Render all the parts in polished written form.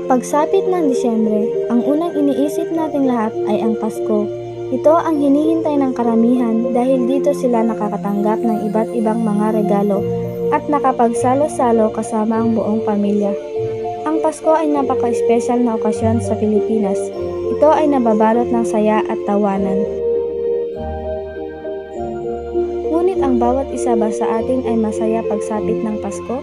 Pagsapit ng Disyembre, ang unang iniisip nating lahat ay ang Pasko. Ito ang hinihintay ng karamihan dahil dito sila nakakatanggap ng iba't ibang mga regalo at nakapagsalo-salo kasama ang buong pamilya. Ang Pasko ay napaka-espesyal na okasyon sa Pilipinas. Ito ay nababalot ng saya at tawanan. Ngunit ang bawat isa ba sa atin ay masaya pagsapit ng Pasko?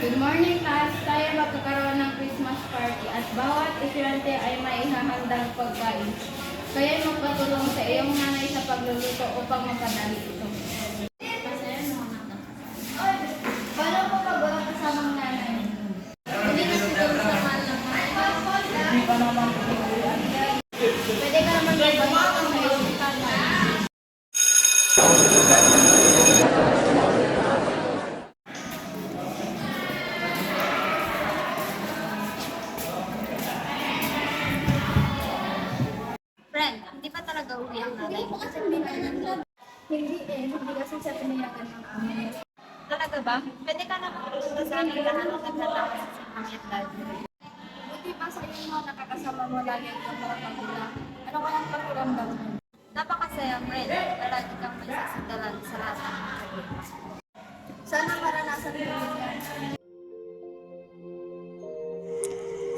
Good morning, class. Tayo magkakaroon ng Christmas party at bawat estudyante ay may ihahandang pagkain. Kaya magpatulong sa iyong nanay sa pagluluto upang mapadali ito. Paano po pag walang kasamang nanay? Hindi na siguro sa mahal ng nanay. Hindi pa naman pwede ka naman magpatulong sa iyong nanay. Friend, hindi pa talaga uwi ang nanay mo kasi Hindi kasi siya pinayagan ng amin. talaga ba? Pwede ka naman pumunta sa amin ka naman nagtatapos sa mami at daddy. Buti pa sa inyo nakakasama mo lagi ang mga magulang. Ano kayang pakiramdam mo? Napakasaya, friend, na lagi kang may sasandalan sa lahat ng mga problema. Sana maranasan mo yan.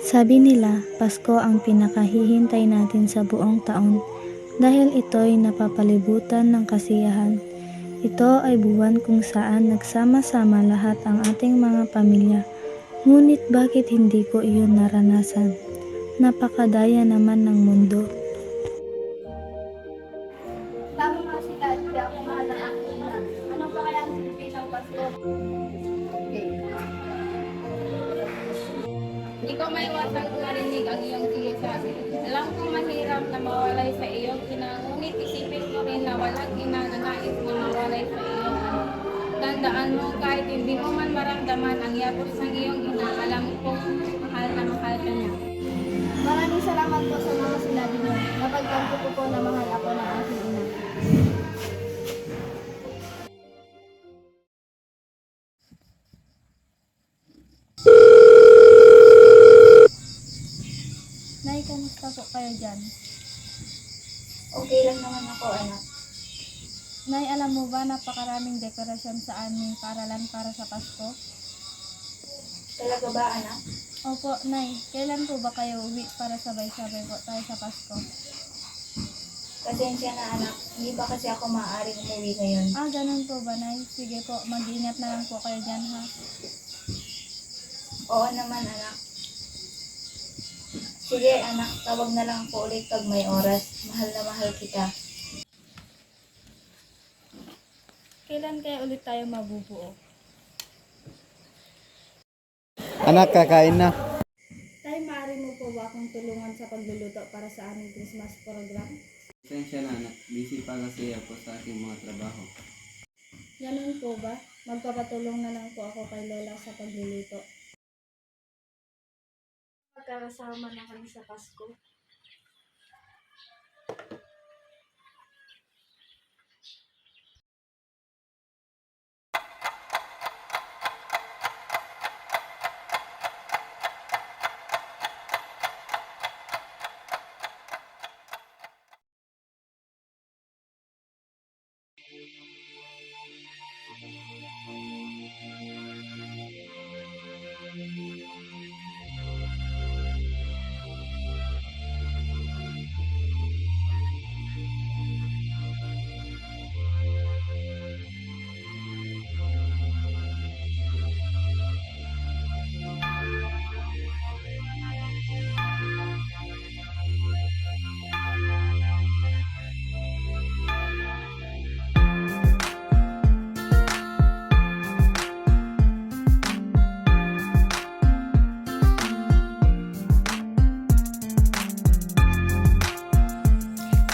Sabi nila, Pasko ang pinakahihintay natin sa buong taon dahil ito'y napapalibutan ng kasiyahan. Ito ay buwan kung saan nagsama-sama lahat ang ating mga pamilya. Ngunit bakit hindi ko iyon naranasan? Napakadaya naman ng mundo. Tama nga sila, hindi ako mahal ng aking ina. Ano pa kaya ang silbi ng Pasko? Hindi ko maiwasang marinig ang iyong kilos. Alam kong mahirap na mawalay sa iyong ina, ngunit isipin mo rin na walang ina na nais na mawalay sa iyong anak. Tandaan mo, kahit hindi mo man maramdaman ang yapos ng iyong ina, alam kong mahal na mahal ka niya. Maraming salamat po sa mga sinabi niyo. Napagtanto ko po na mahal ako ng aking ina. Nay, kamusta po kayo dyan? Okay lang naman ako, anak. Nay, alam mo ba napakaraming dekorasyon sa aming paaralan para sa Pasko? Talaga ba, anak? Opo, Nay. Kailan po ba kayo uwi para sabay-sabay po tayo sa Pasko? Pasensya na, anak. Hindi pa kasi ako maaaring umuwi ngayon. Ah, ganun po ba, Nay? Sige po, mag-ingat na lang po kayo dyan, ha? Oo naman, anak. Sige, anak. Tawag na lang po ulit pag may oras. Mahal na mahal kita. Kailan kaya ulit tayo mabubuo? Anak, kakain na. Tay, maaari mo po ba akong tulungan sa pagluluto para sa aming Christmas program? Pasensya na anak, busy pa kasi ako sa aking mga trabaho. Ganun po ba? Magpapatulong na lang po ako kay Lola sa pagluluto. Magkakasama na kami sa Pasko.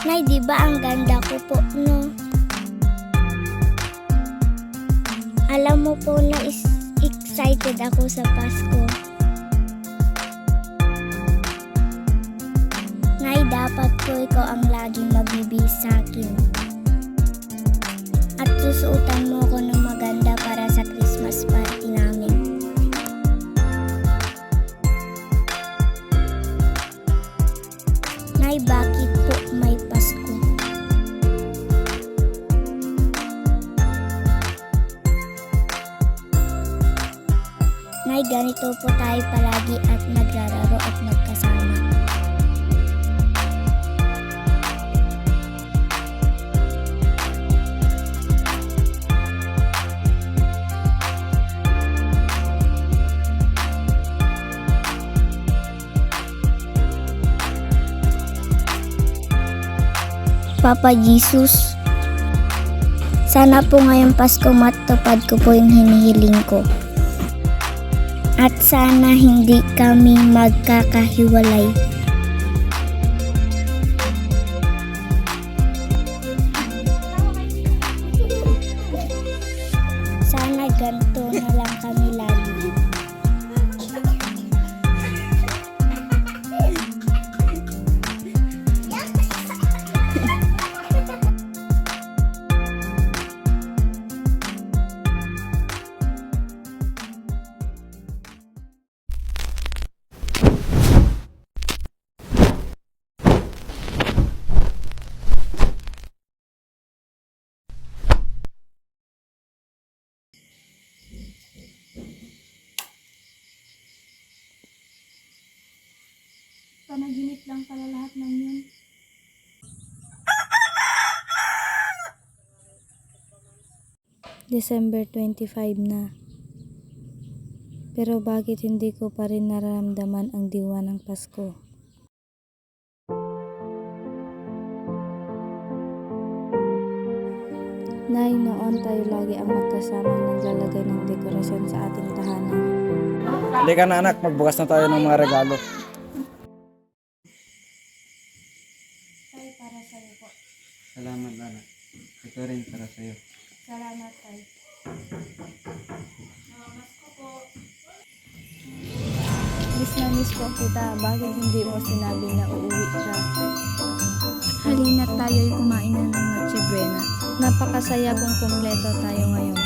Nay, di ba ang ganda ko po, no? Alam mo po na excited ako sa Pasko. Nay, dapat po ikaw ang laging magbibihis sa akin. At susuotan mo ako ng maganda para sa Christmas party namin. Nay, bakit po may Pasko? Nay, ganito po tayo palagi at naglalaro at magkasama. Papa Jesus, sana po ngayong Pasko matupad ko po yung hinihiling ko. At sana hindi kami magkakahiwalay. Sana ganito na lang kami lagi. Panaginip lang pala lahat ng yun. December 25 na. Pero bakit hindi ko pa rin nararamdaman ang diwa ng Pasko? Nay, noon tayo lagi ang magkasamang naglalagay ng dekorasyon sa ating tahanan. Halika na anak, magbukas na tayo ng mga regalo. Tay, para sa'yo po. Salamat, anak. Ito rin para sa'yo. Salamat, Tay. Miss po kita. Bakit hindi mo sinabi na uuwi ka? Halina't tayo'y kumain na ng Noche Buena. Napakasaya kung kumpleto tayo ngayon.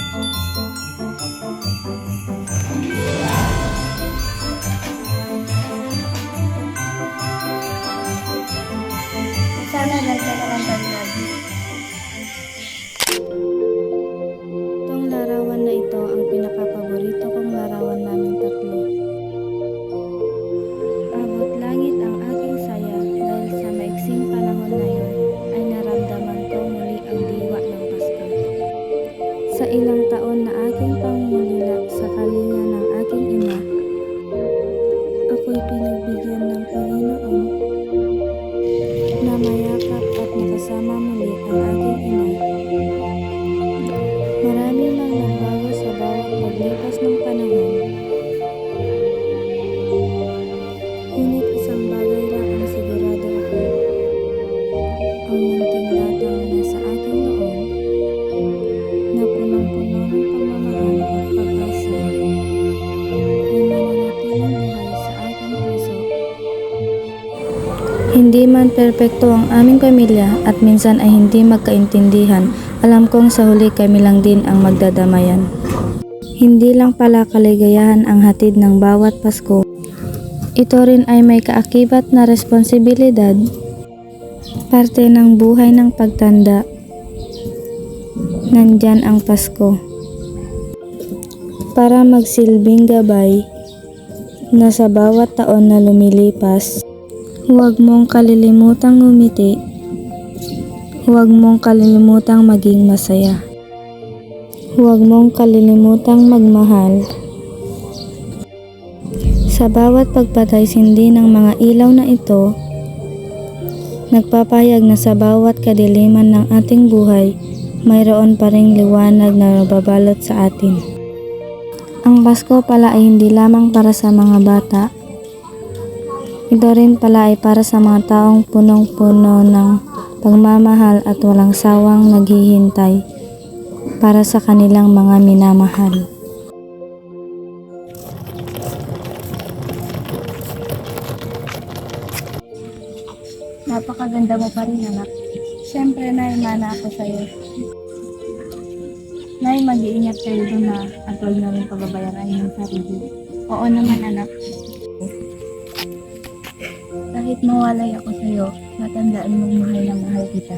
Sana ganito na lang tayo lagi. Itong larawan na ito ang pinakapaborito kong larawan naming tatlo. Abot langit ang aking saya dahil sa maiksing panahon na yun ay naramdaman ko muli ang diwa ng Pasko. Sa ilang taon na aking pangungulila sa kalinga ng aking ina, ako'y pinagbigyan ng Panginoon na mayakap at nakasama muli ang aking ina. Marami mang nagbago sa bawat paglipas ng panahon. Ngunit isang bagay lang ang sigurado ako. Ang munting batang nasa aking noon na punong-puno ng pagmamahal at pag-asa ay mananatiling buhay sa aking puso. Hindi man perpekto ang aming pamilya at minsan ay hindi magkaintindihan, alam kong sa huli kami lang din ang magdadamayan. Hindi lang pala kaligayahan ang hatid ng bawat Pasko. Ito rin ay may kaakibat na responsibilidad, parte ng buhay ng pagtanda. Nandyan ang Pasko para magsilbing gabay na sa bawat taon na lumilipas. Huwag mong kalilimutang ngumiti. Huwag mong kalilimutang maging masaya. Huwag mong kalilimutang magmahal. Sa bawat pagpatay-sindi ng mga ilaw na ito, nagpapahayag na sa bawat kadiliman ng ating buhay, mayroon pa ring liwanag na nababalot sa atin. Ang Pasko pala ay hindi lamang para sa mga bata. Ito rin pala ay para sa mga taong punong-puno ng pagmamahal at walang sawang naghihintay para sa kanilang mga minamahal. Napakaganda mo pa rin, anak. Siyempre, Nay, mana ako sa'yo. Nay, mag-iingat kayo doon na at huwag na rin pababayaran yung sarili. Oo naman, anak. Kahit mawalay ako sa'yo, matandaan mong mahal na mahal kita.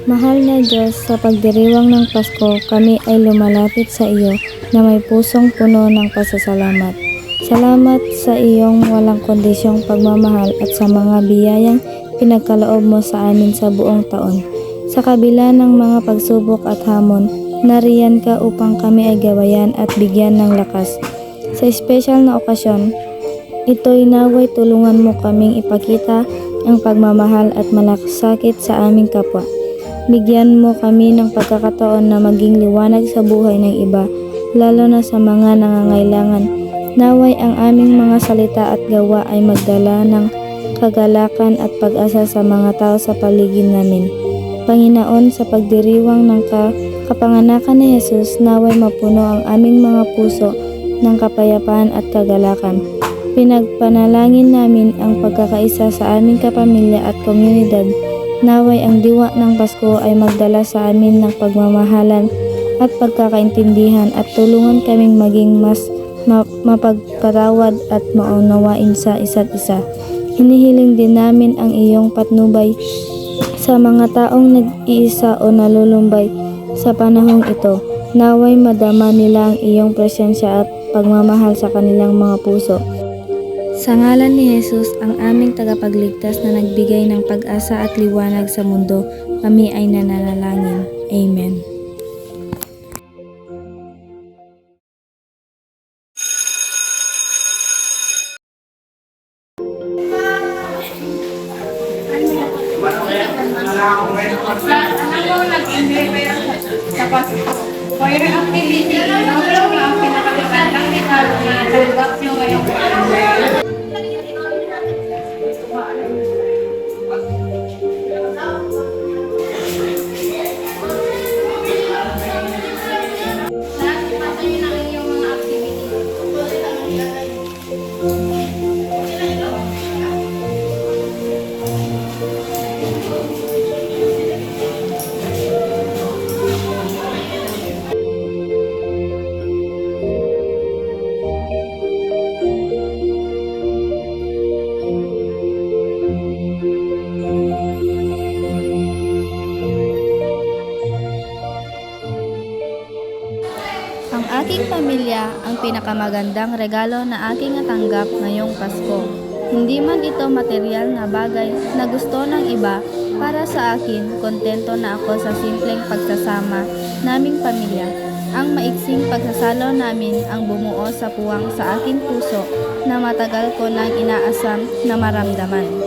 Mahal na Diyos, sa pagdiriwang ng Pasko, kami ay lumalapit sa iyo na may pusong puno ng pasasalamat. Salamat sa iyong walang kondisyong pagmamahal at sa mga biyayang pinagkaloob mo sa amin sa buong taon. Sa kabila ng mga pagsubok at hamon, nariyan ka upang kami ay gabayan at bigyan ng lakas. Sa espesyal na okasyon, ito'y naway tulungan mo kaming ipakita ang pagmamahal at malasakit sa aming kapwa. Bigyan mo kami ng pagkakataon na maging liwanag sa buhay ng iba, lalo na sa mga nangangailangan. Naway ang aming mga salita at gawa ay magdala ng kagalakan at pag-asa sa mga tao sa paligid namin. Panginoon, sa pagdiriwang ng kapanganakan ni Jesus, naway mapuno ang aming mga puso ng kapayapaan at kagalakan. Pinagpanalangin namin ang pagkakaisa sa aming kapamilya at komunidad. Naway ang diwa ng Pasko ay magdala sa amin ng pagmamahalan at pagkakaintindihan at tulungan kaming maging mas mapagpatawad at maunawain sa isa't isa. Hinihiling din namin ang iyong patnubay sa mga taong nag-iisa o nalulumbay sa panahong ito. Naway madama nila ang iyong presensya at pagmamahal sa kanilang mga puso. Sa ngalan ni Jesus, ang aming tagapagligtas na nagbigay ng pag-asa at liwanag sa mundo, kami ay nananalangin. Amen. Alam mo, nag-enjoy ba yan sa Pasko? Fire activity, ang pinakagandang regalo na tanggap nyo ngayong December. Ipasa nyo na ang iyong mga activity. Ang aking pamilya ang pinakamagandang regalo na aking natanggap ngayong Pasko. Hindi man ito material na bagay na gusto ng iba, para sa akin, kontento na ako sa simpleng pagsasama naming pamilya. Ang maiksing pagsasalo namin ang bumuo sa puwang sa aking puso na matagal ko nang inaasam na maramdaman.